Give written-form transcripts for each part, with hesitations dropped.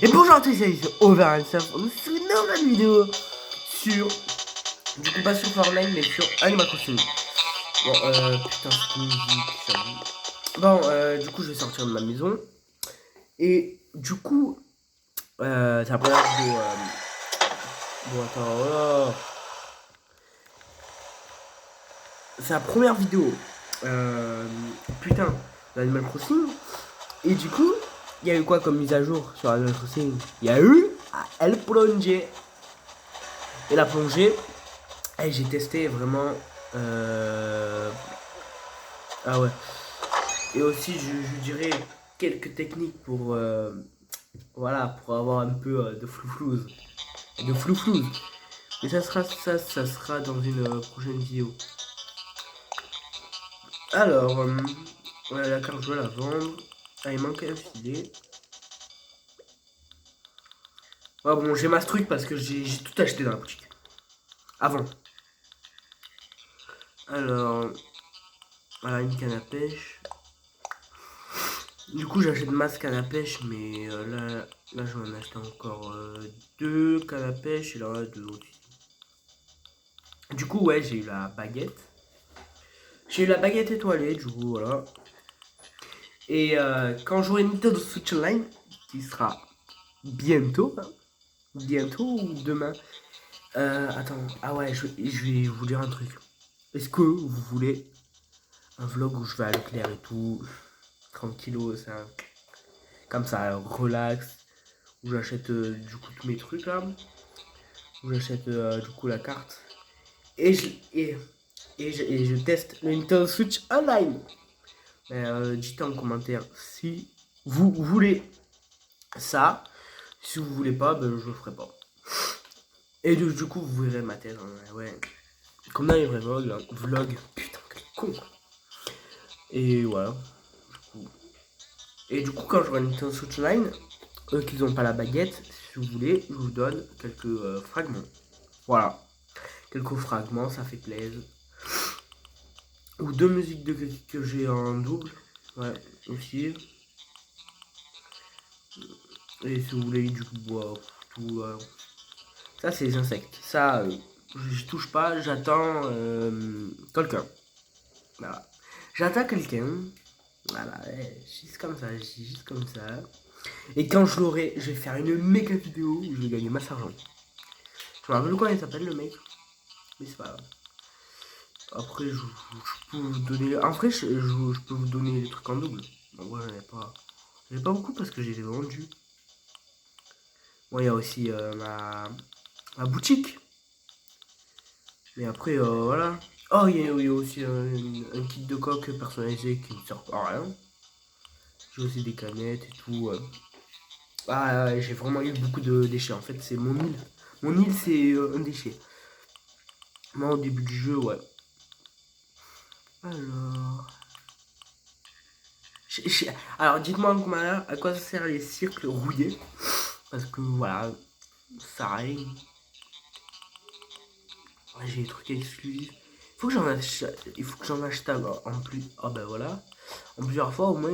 Et bonjour à tous, c'est Over1Surf. On est sur une nouvelle vidéo sur, du coup pas sur Fortnite mais sur Animal Crossing. Bon, putain, cette musique, ça me... Bon, du coup je vais sortir de ma maison. Et du coup, c'est la première vidéo... Bon, attends, oh. C'est la première vidéo, putain, d'Animal Crossing. Et du coup, il y a eu quoi comme mise à jour sur Animal Crossing? Il y a eu Elle plongée. Et la plongée, hey, j'ai testé vraiment. Ah ouais. Et aussi, je dirais quelques techniques pour, voilà, pour avoir un peu de flouflouze. De flouflouze. Et ça sera dans une prochaine vidéo. Alors, ouais, la carte, je vais la vendre. Ah, il manque un filet. Ouais, bon, j'ai ma truc parce que j'ai tout acheté dans la boutique. Avant. Alors, voilà, une canne à pêche. Du coup, j'achète masse canne à pêche, mais là, je vais en acheter encore deux cannes à pêche et là, deux autres. Du coup, ouais, j'ai eu la baguette. J'ai eu la baguette étoilée, du coup, voilà. Et quand j'aurai une Nintendo Switch Online, qui sera bientôt, hein, bientôt ou demain. Attends, ah ouais, je vais vous dire un truc. Est-ce que vous voulez un vlog où je vais à Leclerc et tout, tranquillo, ça, comme ça, relax, où j'achète du coup tous mes trucs là, où j'achète du coup la carte, et je teste le Nintendo Switch Online. Dites en commentaire si vous voulez ça. Si vous voulez pas, ben, je le ferai pas. Et du coup, vous verrez ma tête. Hein, ouais. Comme dans les vrais vlogs. Putain, quel con. Et voilà. Et du coup, quand je vois Nintendo Switch Online, eux qui n'ont pas la baguette, si vous voulez, je vous donne quelques fragments. Voilà. Quelques fragments, ça fait plaisir. Ou deux musiques que j'ai en double. Ouais, aussi. Et si vous voulez du coup boire tout. Ça c'est les insectes. Ça, je touche pas, j'attends quelqu'un. Voilà. J'attends quelqu'un. Voilà, juste comme ça, juste comme ça. Et quand je l'aurai, je vais faire une méga vidéo où je vais gagner masse argent. Je me rappelle comment il s'appelle le mec. Mais c'est pas grave. Après, je peux vous donner. En vrai, je peux vous donner les trucs en double. En vrai, j'en ai pas. J'en ai pas beaucoup parce que j'ai les vendus. Bon, il y a aussi ma boutique. Mais après, voilà. Oh, il y a aussi un kit de coque personnalisé qui ne sert à rien. J'ai aussi des canettes et tout. Ah, j'ai vraiment eu beaucoup de déchets. En fait, c'est mon île. Mon île, c'est un déchet. Moi, au début du jeu, ouais. Alors... Alors, dites-moi en commentaire à quoi ça sert les cercles rouillés. Parce que, voilà, ça arrive. Ouais, j'ai des trucs exclusifs. Il faut que j'en achète en plus. Ah ben voilà. En plusieurs fois au moins,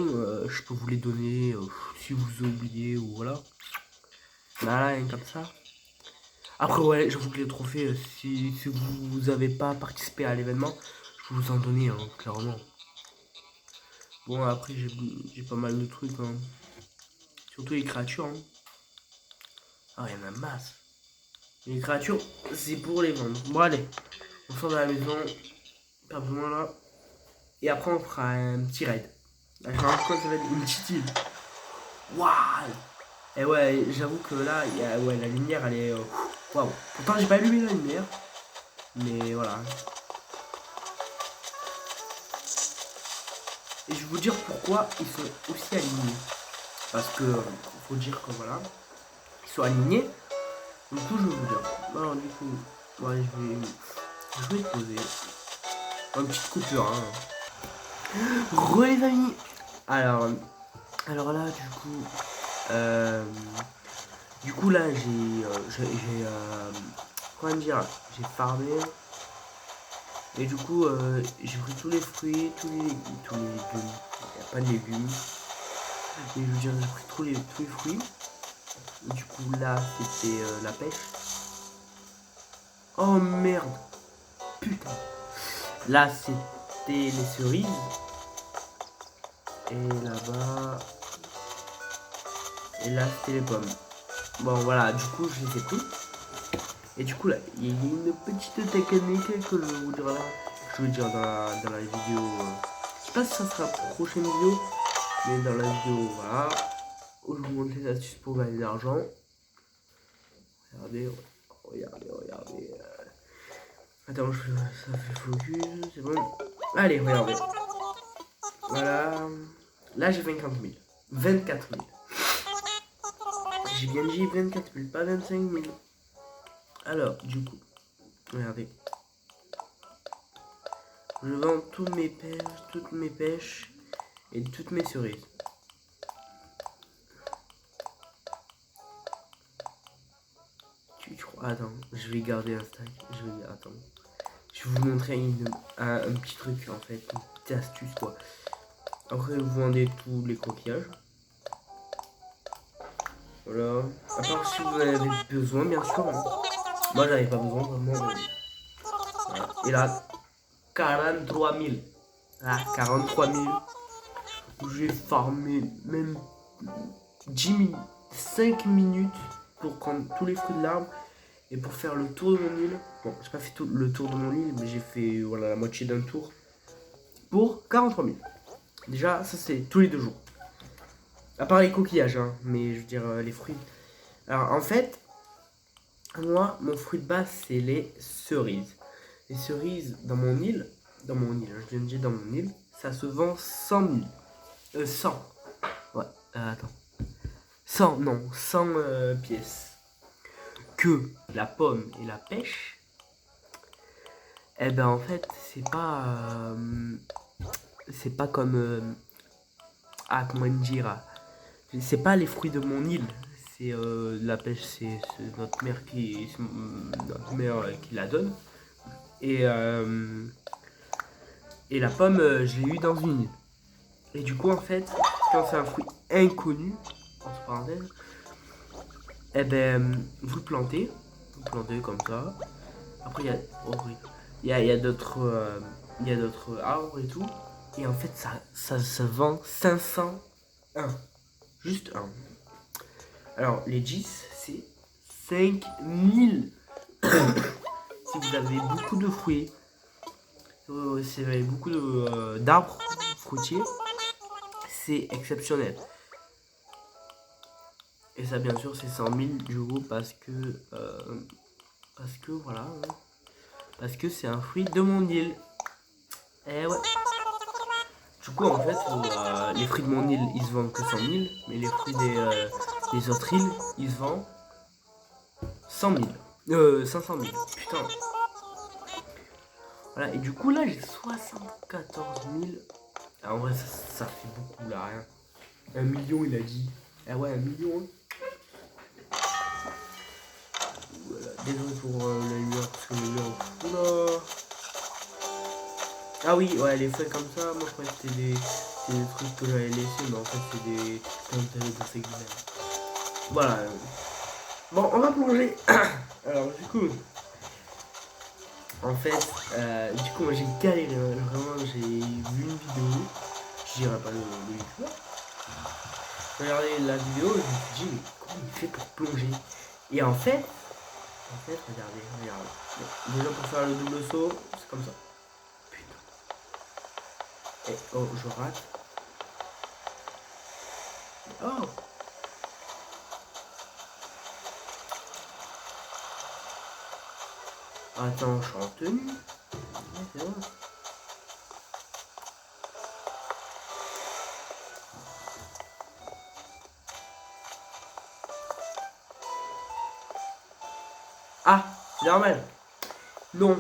je peux vous les donner si vous oubliez ou voilà. Voilà, comme ça. Après, ouais, j'avoue que les trophées, si vous n'avez pas participé à l'événement, je peux vous en donner, hein, clairement. Bon, après, j'ai pas mal de trucs, hein. Surtout les créatures. Hein. Ah, il y en a masse. Les créatures, c'est pour les vendre. Bon, allez, on sort de la maison. Pas besoin là. Et après, on fera un petit raid. Là, je me rends compte, ça va être une petite île. Waouh! Et ouais, j'avoue que là, ouais, la lumière, elle est... Waouh! Pourtant, j'ai pas allumé la lumière. Mais voilà. Et je vais vous dire pourquoi ils sont aussi alignés. Parce que, faut dire que voilà, ils sont alignés. Du coup, je vais vous dire. Alors, du coup, ouais, je vais te poser. Une petite coupure, hein. Re les amis! Alors là, du coup là, comment dire, j'ai farmé. Et du coup, j'ai pris tous les fruits, tous les légumes. Il n'y a pas de légumes. Et je veux dire, j'ai pris tous les fruits. Du coup, là, c'était la pêche. Oh merde. Putain. Là, c'était les cerises. Et là-bas... Et là, c'était les pommes. Bon, voilà, du coup, je les ai pris. Et du coup, là, il y a une petite technique que je vais vous dire là. Je vais vous dire dans la vidéo. Je sais pas si ça sera la prochaine vidéo. Mais dans la vidéo, voilà. Où je vous montre les astuces pour gagner de l'argent. Regardez, regardez. Attends, ça fait focus, c'est bon. Allez, regardez. Voilà. Là, j'ai 50 000. 24 000. J'ai bien dit 24 000, pas 25 000. Alors, du coup, regardez. Je vends toutes mes pêches et toutes mes cerises. Tu crois? Attends, je vais garder un stack. Attends. Je vais vous montrer un petit truc en fait, une petite astuce quoi. Après, vous vendez tous les coquillages. Voilà. À part si vous en avez besoin, bien sûr. Hein. Moi, j'avais pas besoin vraiment. Voilà. Et là, 43 000. Ah, 43 000. J'ai farmé même 10 minutes, 5 minutes pour prendre tous les fruits de l'arbre et pour faire le tour de mon île. Bon, j'ai pas fait tout le tour de mon île, mais j'ai fait voilà, la moitié d'un tour pour 43 000. Déjà, ça c'est tous les 2 jours. À part les coquillages, hein, mais je veux dire les fruits. Alors en fait, moi, mon fruit de base c'est les cerises. Les cerises dans mon île, je viens de dire dans mon île, ça se vend 100 000. 100. Ouais, attends. 100, non, 100 pièces. Que la pomme et la pêche, eh ben en fait, c'est pas comme... comment dire, c'est pas les fruits de mon île. C'est la pêche, c'est notre mère qui la donne. Et la pomme, je l'ai eu dans une île. Et du coup, en fait, quand c'est un fruit inconnu, entre parenthèses, eh ben, vous le plantez comme ça. Après, il y a d'autres arbres et tout. Et en fait, ça se vend 501. Juste un. Alors, les 10, c'est 5000. Si vous avez beaucoup de fruits, si vous avez beaucoup d'arbres fruitiers, c'est exceptionnel. Et ça, bien sûr, c'est 100 000 du coup parce que voilà, hein, parce que c'est un fruit de mon île. Eh ouais. Du coup, en fait, les fruits de mon île, ils se vendent que 100 000, mais les fruits des autres îles, ils se vendent 100 000. 500 000. Putain. Voilà, et du coup, là, j'ai 74 000. Ah, en vrai, ça fait beaucoup, là, rien. 1 million, il a dit. Ah ouais, 1 million. Voilà, désolé pour la lumière, parce que la lumière... Oula. Ah oui, ouais, les feuilles comme ça, moi, je croyais que c'était des trucs que j'avais laissés, mais en fait, c'est des... Voilà. Bon, on va plonger. Alors, du coup... En fait, du coup, moi j'ai galéré, vraiment, j'ai vu une vidéo, je dirais pas le youtubeur. J'ai regardé la vidéo et je me suis dit, mais comment il fait pour plonger? Et en fait, regardez. Bon, déjà pour faire le double saut, c'est comme ça. Putain. Et oh, je rate. Oh! Attends, je suis en tenue. Ouais, c'est bon. Ah, c'est normal. Non,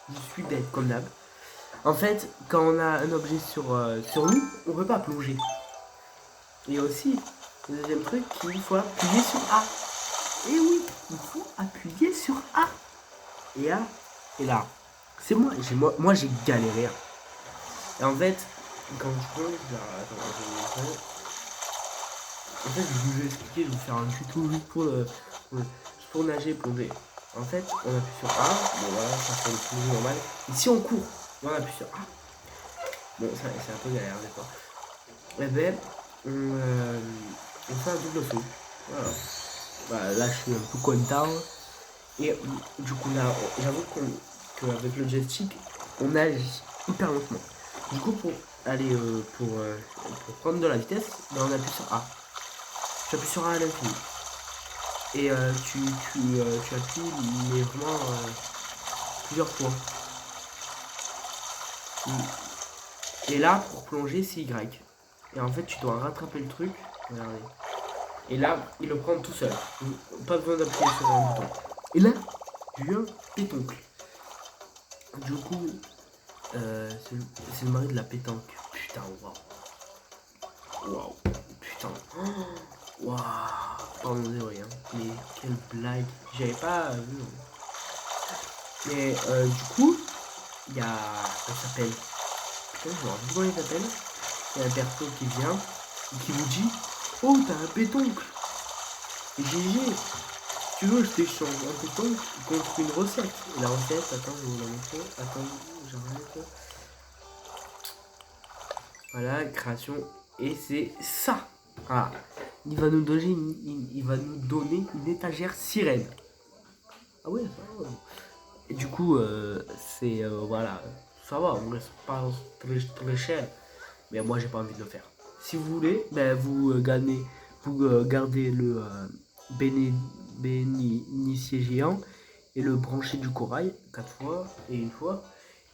je suis bête comme d'hab. En fait, quand on a un objet sur nous, on peut pas plonger. Et aussi, le deuxième truc, il faut appuyer sur A. Et oui, il faut appuyer sur A. Et A, et là. C'est moi, j'ai galéré. Et en fait, quand je plonge, là, attends, En fait, je vais vous expliquer, je vais vous faire un tuto juste pour nager, plonger. En fait, on appuie sur A, bon voilà, ça fait le plongée normal. Et si on court, on appuie sur A. Bon, ça c'est un peu galère, d'accord. Et ben, on fait un double saut. Voilà. Bah, là, je suis un peu content. Et du coup, là, j'avoue qu'avec le jet ski, on nage hyper lentement. Du coup, pour aller pour prendre de la vitesse, ben, on appuie sur A. Tu appuies sur A à l'infini. Et tu appuies, mais vraiment plusieurs fois. Et là, pour plonger, c'est Y. Et en fait, tu dois rattraper le truc. Regardez. Et là, il le prend tout seul. Pas besoin d'appuyer sur un bouton. Et là, j'ai eu un pétoncle. Du coup, c'est le mari de la pétanque. Putain, waouh. Waouh. Putain. Waouh. Pardon, désolé. Hein. Mais quelle blague. J'avais pas vu. Mais du coup, il y a. Ça s'appelle. Putain, je me rappelle comment il s'appelle. Il y a un perso qui vient et qui vous dit: oh, t'as un pétoncle. GG. Tu veux, je t'échange un pétoncle contre une recette. Et la recette, attends, je vais vous la montrer. Attends, j'arrête. Voilà, création. Et c'est ça. Voilà. Il va nous donner une étagère sirène. Ah ouais, ça va. Et du coup, c'est voilà, ça va, on reste pas très cher, mais moi j'ai pas envie de le faire. Si vous voulez, ben vous gardez le bénitier géant et le brancher du corail 4 fois et une fois.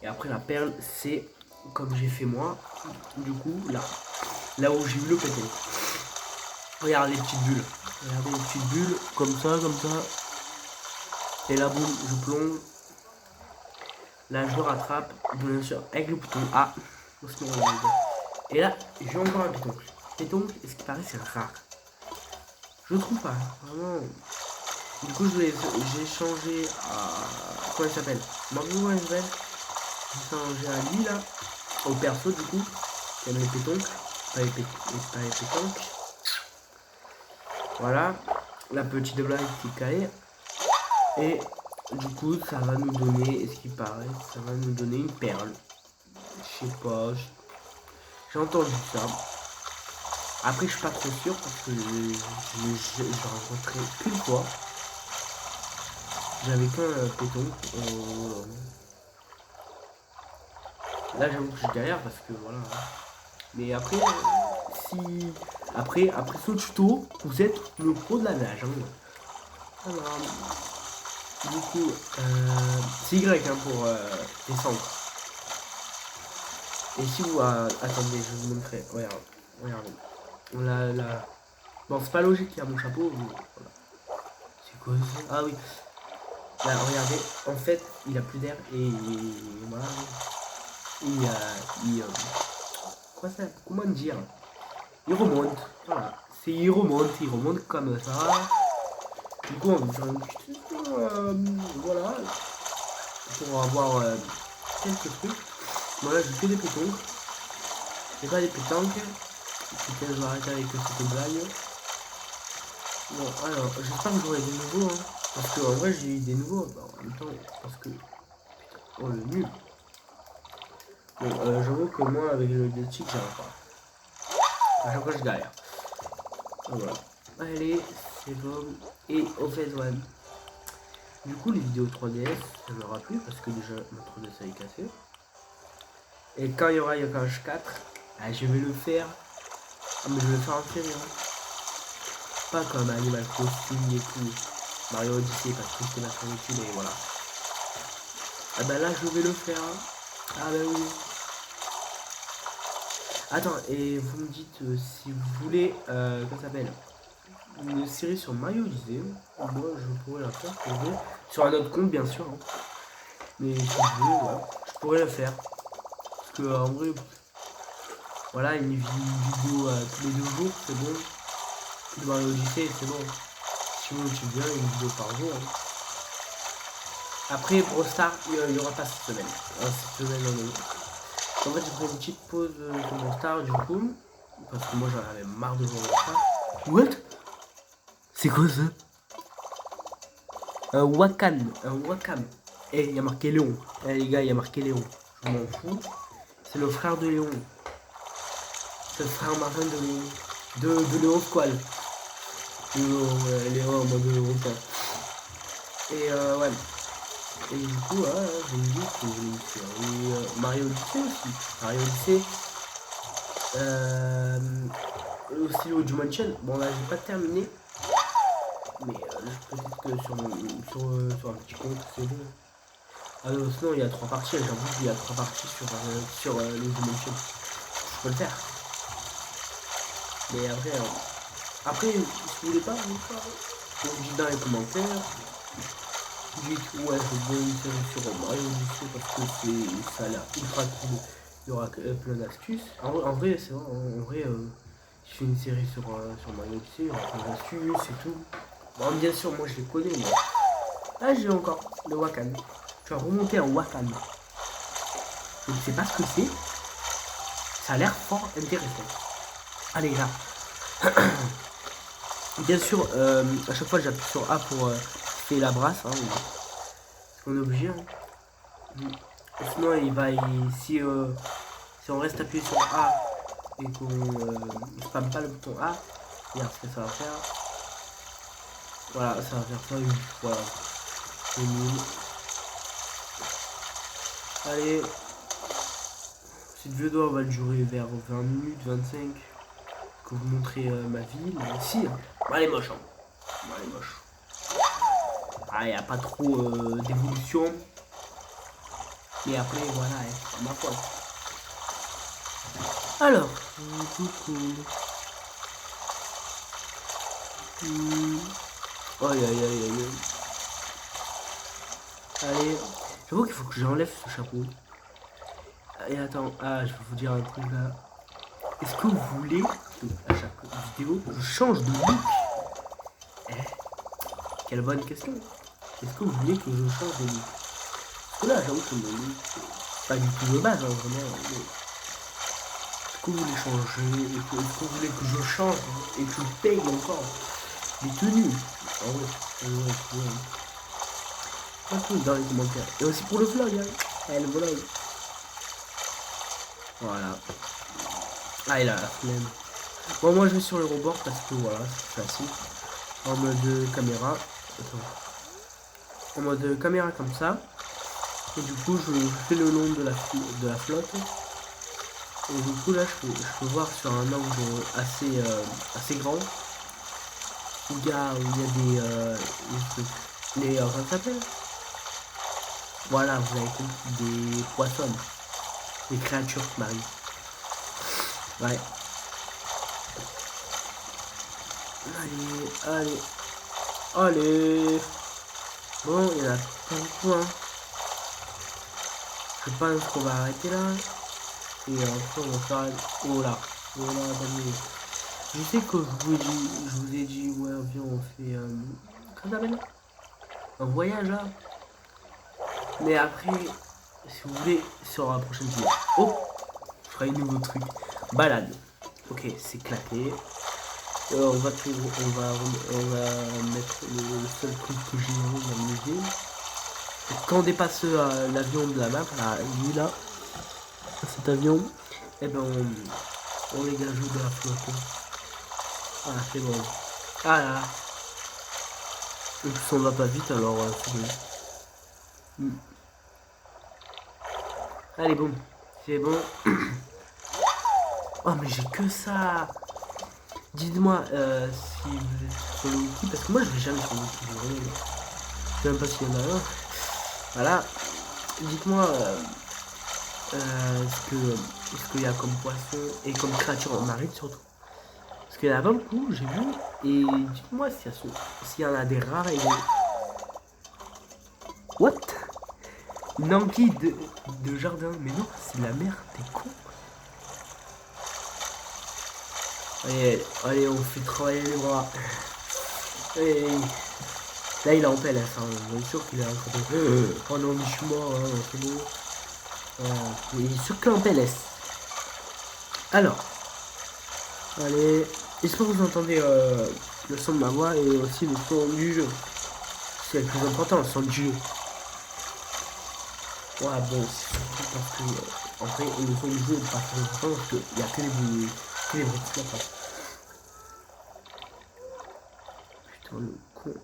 Et après la perle, c'est comme j'ai fait moi, du coup là où j'ai eu le pété. Regardez les petites bulles, regardez les petites bulles comme ça. Et la boule, je plonge. Là, je le rattrape, bien sûr, avec le bouton A. Et là, j'ai encore un pétoncle. Pétoncle, ce qui paraît, c'est rare. Je le trouve pas, vraiment. Du coup, j'ai changé à. Comment il s'appelle? Comment il s'appelle? J'ai changé à lui, là. Au perso, du coup. Qui aime les pétoncles. Pas les pétoncles. Voilà. La petite blague qui est calée. Et du coup, ça va nous donner, ce qui paraît, ça va nous donner une perle. Je sais pas, j'ai entendu ça. Après, je suis pas trop sûr parce que j'ai rencontré qu'une fois. J'avais qu'un péton. Là, j'avoue que je galère parce que voilà. Mais après, si. Après ce tuto, vous êtes le pro de la nage. Hein. Alors, du coup, c'est Y hein, pour descendre. Et si vous... attendez, je vous montrerai. Regardez. Là. Bon, c'est pas logique qu'il y a mon chapeau. Mais voilà. C'est quoi ça? Ah oui. Là, regardez. En fait, il a plus d'air et voilà. Quoi ça? Comment dire? Il remonte. Voilà. Il remonte comme ça. Du coup, on va faire une petite... voilà. Pour avoir quelques trucs. Voilà, j'ai que des pétons. J'ai pas des pétanques. Putain, je vais arrêter avec cette blague. Bon, alors, j'espère que j'aurai des nouveaux. Hein, parce qu'en vrai, j'ai eu des nouveaux. Bah, en même temps, parce que. Putain, oh le nul. Bon, j'avoue que moi, avec le Deltic, j'arrive pas. À chaque fois, je galère. Voilà. Allez, c'est bon. Et au fait, ouais. Du coup, les vidéos 3DS, ça m'aura plu parce que déjà, ma 3DS elle est cassée. Et quand il y aura Yokash 4, je vais le faire. Mais je vais le faire en série. Hein. Pas comme Animal Crossing et tout. Mario Odyssey parce que c'est ma chaîne YouTube et voilà. Ah bah là je vais le faire. Ah bah oui. Attends, et vous me dites si vous voulez, comment ça s'appelle? Une série sur Mario Odyssey. Moi je pourrais la faire pour vous. Sur un autre compte bien sûr. Hein. Mais si vous voulez, voilà. Je pourrais le faire. Parce que en vrai, voilà, une vidéo tous les 2 jours, c'est bon. De Mario Odyssey, c'est bon. Si vous motive bien, une vidéo par jour. Hein. Après, Brawl Stars, il n'y aura pas cette semaine. Cette semaine, non. En fait, j'ai pris une petite pause de Brawl Stars, du coup. Parce que moi, j'en avais marre de jouer à Brawl Stars. What? C'est quoi ça? Un Wakam. Eh, il y a marqué Léon. Eh les gars, il y a marqué Léon. Je m'en fous. C'est le frère de Léon. C'est le frère marin de Léon. De Léon Squall. Léon en mode Léon. Et ouais. Et du coup, je me dis que j'ai une série Mario Odyssey aussi. Mario Odyssey. Aussi le Dimension. Bon là j'ai pas terminé. Mais peut-être que sur un petit compte c'est bon. Ah non, sinon il y a 3 parties, j'avoue qu'il y a 3 parties sur les Dimension. Je peux le faire. Mais après si vous voulez pas, vous dites dans les commentaires. Dites ouais je veux une série sur Mario Odyssey parce que ça a l'air ultra cool. Il y aura plein d'astuces. En vrai c'est vrai, en vrai je fais une série sur Mario Odyssey, il y aura plein d'astuces et tout. Bon bien sûr moi je les connais mais. Là j'ai encore le Wakan. Tu vas remonter en Wakan. Je ne sais pas ce que c'est. Ça a l'air fort intéressant. Allez là. Bien sûr, à chaque fois j'appuie sur A pour faire la brasse. Hein, parce qu'on est obligé. Hein. Sinon il va. Si on reste appuyé sur A et qu'on ne spamme pas le bouton A, regarde ce que ça va faire. Voilà, ça va faire ça. Voilà. C'est nul. Allez. Cette vidéo va durer vers 20 minutes, 25. Que vous montrez ma ville. Si, hein. Elle est moche. Hein. Elle est moche. Ah, il n'y a pas trop d'évolution. Et après, voilà, c'est ma faute. Alors, aïe aïe aïe aïe. Allez, j'avoue qu'il faut que j'enlève ce chapeau. Et attends, je vais vous dire un truc là. Est-ce que vous voulez que à chaque vidéo je change de look? Quelle bonne question. Est-ce que vous voulez que je change de look? Parce que là j'avoue que mon look c'est pas du tout de base hein, vraiment. Est-ce que vous voulez changer? Est-ce que vous voulez que je change et que je paye encore les tenues? Ah ouais. Pas tout dans les commentaires. Et aussi pour le vlog, hein. Le vlog. Voilà. Ah, il a la flemme. Bon, moi je vais sur le rebord parce que voilà, c'est facile. En mode caméra. En mode caméra comme ça. Et du coup, je fais le long de la flotte. Et du coup, là, je peux voir sur un angle assez grand. Où il y a comment ça s'appelle? Voilà, vous avez compris, des poissons. Des créatures marines. Ouais. Allez. Bon, il y en a pas beaucoup, hein. Je pense qu'on va arrêter là. Et après, on va faire... Oh là, je sais que je vous ai dit, ouais, viens, on fait... Comment ça s'appelle? Un voyage, là. Mais après, si vous voulez, sur la prochaine vidéo. Oh, je ferai un nouveau truc. Balade. Ok, c'est claqué. On va mettre le seul truc que j'ai envie d'amuser. Quand on dépasse l'avion de la map, là, lui là, cet avion, et ben on dégage de la flotte. Ah c'est bon. Ah là. En plus on va pas vite alors c'est bon. Allez bon, c'est bon. Oh mais j'ai que ça. Dites-moi si vous êtes sur le wiki, parce que moi je vais jamais sur le wiki, je sais même pas s'il y en a un. Voilà. Dites-moi ce qu'il y a comme poisson et comme créature en marine surtout. Parce qu'il y en a pas beaucoup, j'ai vu. Et dites-moi s'il y en a des rares et des... What? Une anguille de jardin. Mais non, c'est la mer, t'es con. Allez, on fait travailler les bras. Et là, il est en PLS, hein. Bien sûr qu'il est en train de... Oh non, mais je suis mort, hein, c'est bon. Il est sûr qu'il est en PLS. Alors. Allez. J'espère que vous entendez le son de ma voix et aussi le son du jeu. C'est le plus important, le son du jeu. Ouais, bon, c'est surtout parce que, en fait, le son du jeu est pas très important parce qu'il n'y a que les bruits de snap. Putain, le con.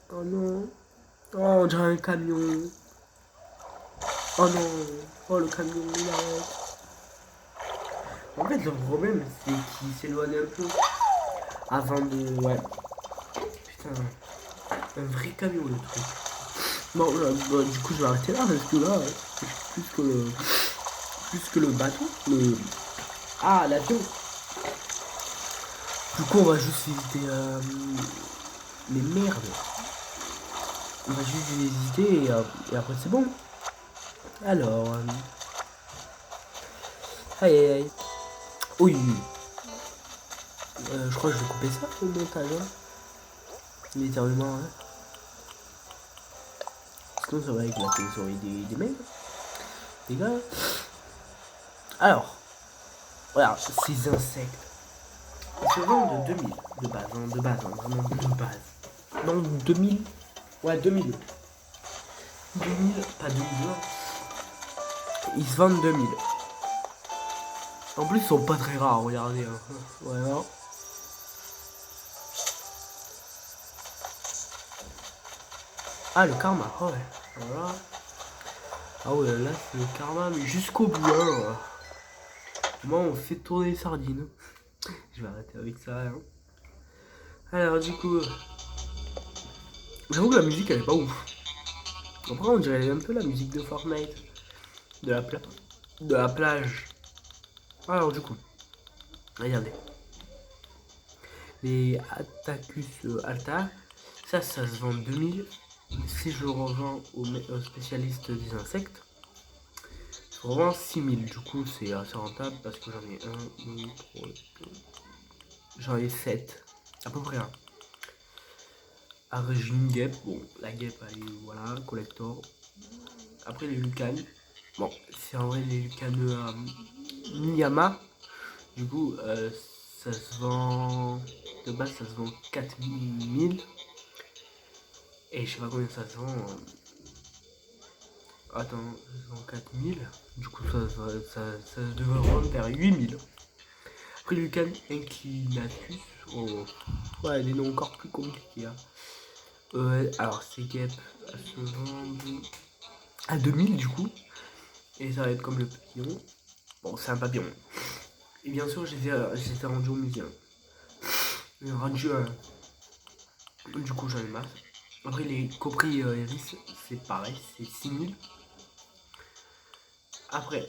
Oh non. Oh, on dirait un camion. Oh non. Oh, le camion, il arrête. En fait, le problème, c'est qu'il s'éloigne un peu avant de... Ouais. Putain, un vrai camion, le truc. Bon, bah, du coup, je vais arrêter là, parce que là, plus que le bateau, Ah, l'avion. Du coup, on va juste visiter... Mais merde. On va juste visiter et après, c'est bon. Alors... Aïe, aïe, aïe. Oui. Je crois que je vais couper ça, le montage, hein. Littéralement, hein. Sinon, ça va avec la télé des mails. Les gars. Alors, voilà, ces insectes. Ils se vendent de 2000 de base, hein, vraiment de base. Non, 2000. Ouais, 2000. 2000, pas 2000. Ils se vendent 2000. En plus, ils sont pas très rares, regardez. Hein. Ouais, non. Ah, le karma, ouais. Voilà. Ah ouais, là, c'est le karma, mais jusqu'au bout. Hein. Moi, on fait tourner les sardines. Je vais arrêter avec ça. Hein. Alors, du coup, j'avoue que la musique, elle est pas ouf. Après, on dirait un peu la musique de Fortnite. De la, de la plage. Alors, du coup, regardez. Les Attacus alta, ça se vend 2000. Si je le revends aux spécialistes des insectes, je revends 6000. Du coup, c'est assez rentable parce que j'en ai 1, 2, 3, 4. J'en ai 7. À peu près. Hein. Après, j'ai une guêpe. Bon, la guêpe, elle est, voilà, collector. Après, les lucanes. Bon, c'est en vrai les lucanes Niyama. Du coup, ça se vend. De base, ça se vend 4000. Et je sais pas combien ça se vend. Attends, ça se vend 4000. Du coup, ça devrait vendre vers 8000. Après, Lucan Inclinatus. Oh. Ouais, des noms encore plus compliqués. Hein. Alors, ces guêpes, elles se vendent à 2000 du coup. Et ça va être comme le papillon. Bon, c'est un papillon. Et bien sûr, j'étais rendu au musée. Rendu du coup, j'en ai marre. Après, les Copri Iris, c'est pareil, c'est 6000. Après,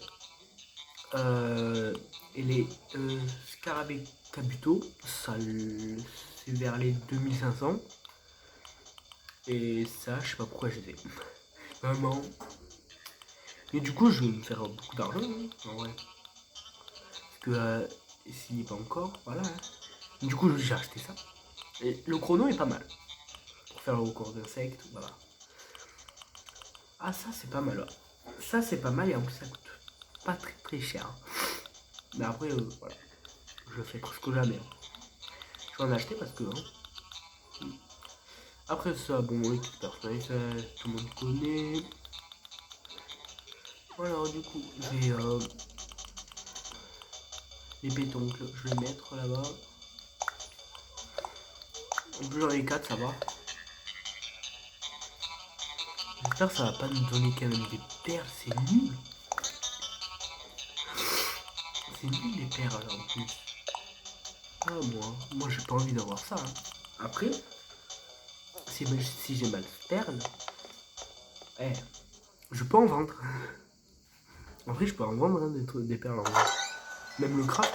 et les Scarabée Cabuto, ça c'est vers les 2500. Et ça, je sais pas pourquoi j'ai fait. Vraiment. Et du coup, je vais me faire beaucoup d'argent, hein, en vrai. Parce que s'il n'est pas encore, voilà. Hein. Du coup, j'ai acheté ça. Et le chrono est pas mal. Pour faire le cours d'insectes, voilà. Ah, ça, c'est pas mal. Ouais. Ça, c'est pas mal et en plus, ça coûte pas très très cher. Mais après, voilà. Je le fais presque jamais. Je vais en acheter parce que. Hein. Après ça, bon, équipe personnalisée, tout le monde connaît. Voilà, du coup, j'ai les pétoncles, je vais les mettre là-bas. En plus, j'en ai 4, ça va. J'espère que ça va pas nous donner quand même des perles, c'est nul. C'est nul les perles en plus. Ah, moi j'ai pas envie d'avoir ça. Hein. Après, si j'ai mal de perles, je peux en vendre. En vrai, je peux en vendre hein, des perles en vrai. Même le craft.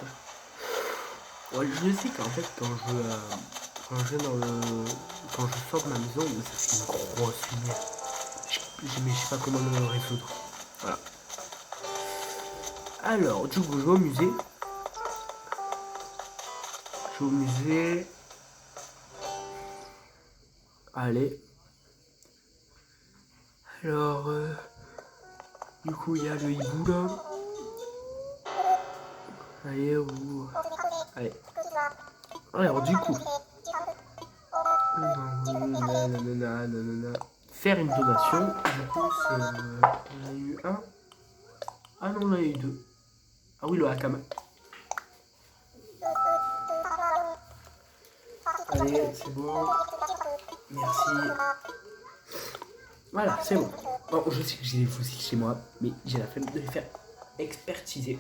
Ouais, je sais qu'en fait, quand je sors de ma maison, ça fait une grosse lumière. Mais je sais pas comment le résoudre. Voilà. Alors, du coup, je vais au musée. Je vais au musée. Allez. Alors, du coup, il y a le hibou là. Allez, vous. Allez. Alors du coup, faire une donation. Du coup, c'est... on a eu un. Ah non, on a eu deux. Ah oui, le Hakama. Allez, c'est bon. Merci. Voilà, c'est bon. Bon, je sais que j'ai des fossiles chez moi, mais j'ai la flemme de les faire expertiser.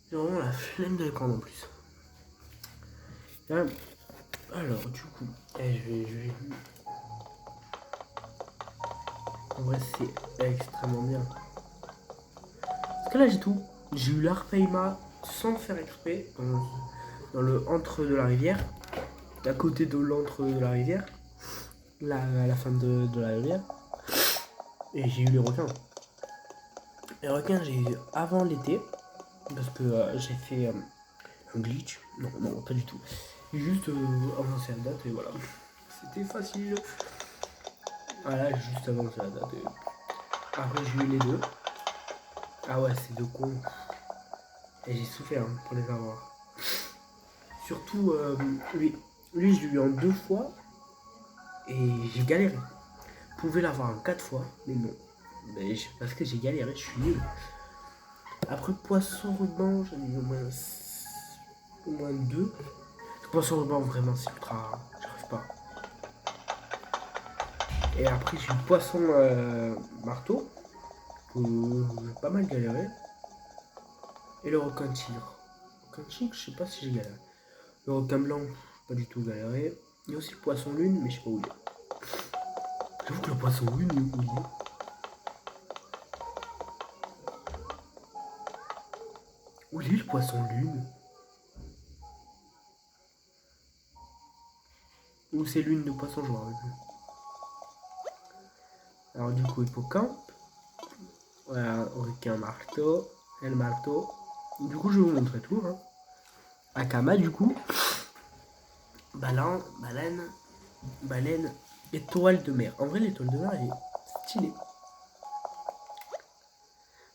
J'ai vraiment la flemme de les prendre en plus. Alors, du coup, je vais... En vrai, c'est extrêmement bien. Parce que là, j'ai tout. J'ai eu l'Arpeima sans faire exprès dans le entre de la rivière. À côté de l'entre de la rivière. Là, à la fin de la rivière. Et j'ai eu les requins. Les requins, j'ai eu avant l'été. Parce que j'ai fait un glitch. Non, non, pas du tout. Juste avancé la date et voilà. C'était facile. Voilà, juste avancé la date. Et... Après, j'ai eu les deux. Ah ouais, c'est deux cons. Et j'ai souffert hein, pour les avoir. Surtout, lui, je l'ai eu en 2 fois. Et j'ai galéré. Je pouvais l'avoir en 4 fois, mais non. Mais parce que j'ai galéré, je suis nul. Après, poisson ruban, j'en ai eu au moins 2. Poisson ruban, vraiment, c'est ultra rare. J'arrive pas. Et après, j'ai eu poisson marteau. J'ai pas mal galéré. Et le requin tigre. Le requin tigre, je sais pas si j'ai galéré. Le requin blanc, pas du tout galéré. Il y a aussi le poisson lune, mais je sais pas où il est. J'avoue que le poisson lune, où il est. Où il est le poisson lune? Ou c'est lune de poisson, je me rappelle plus. Alors du coup, hippocampe. Voilà, requin marteau. El marteau. Du coup, je vais vous montrer tout. Hein. Akama, du coup. Baleine, étoile de mer. En vrai, l'étoile de mer est stylée.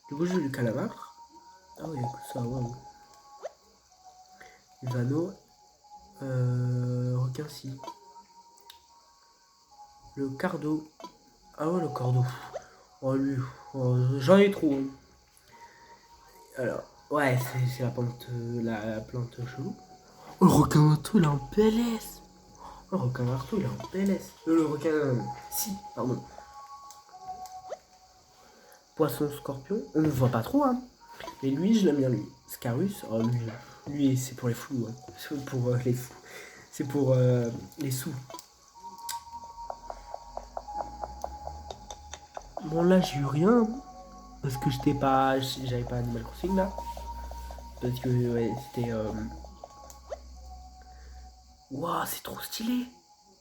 Du coup, j'ai eu le calamar. Ah oui, que ça, waouh. Vano. Requin-ci. Le cardo. Ah ouais, le cardo. Oh, lui. Oh, j'en ai trop. Hein. Alors, ouais, c'est la plante chelou. Oh, le requin marteau, il est en PLS. Oh, le requin marteau, il est en PLS. Le requin... Si, pardon. Poisson scorpion. On ne voit pas trop, hein. Mais lui, je l'aime bien, lui. Scarus, oh, lui c'est pour les flous. Hein. C'est pour les fous. C'est pour les sous. Bon, là, j'ai eu rien. Parce que j'avais pas Animal Crossing, là. Parce que, ouais, c'était... Waouh, c'est trop stylé.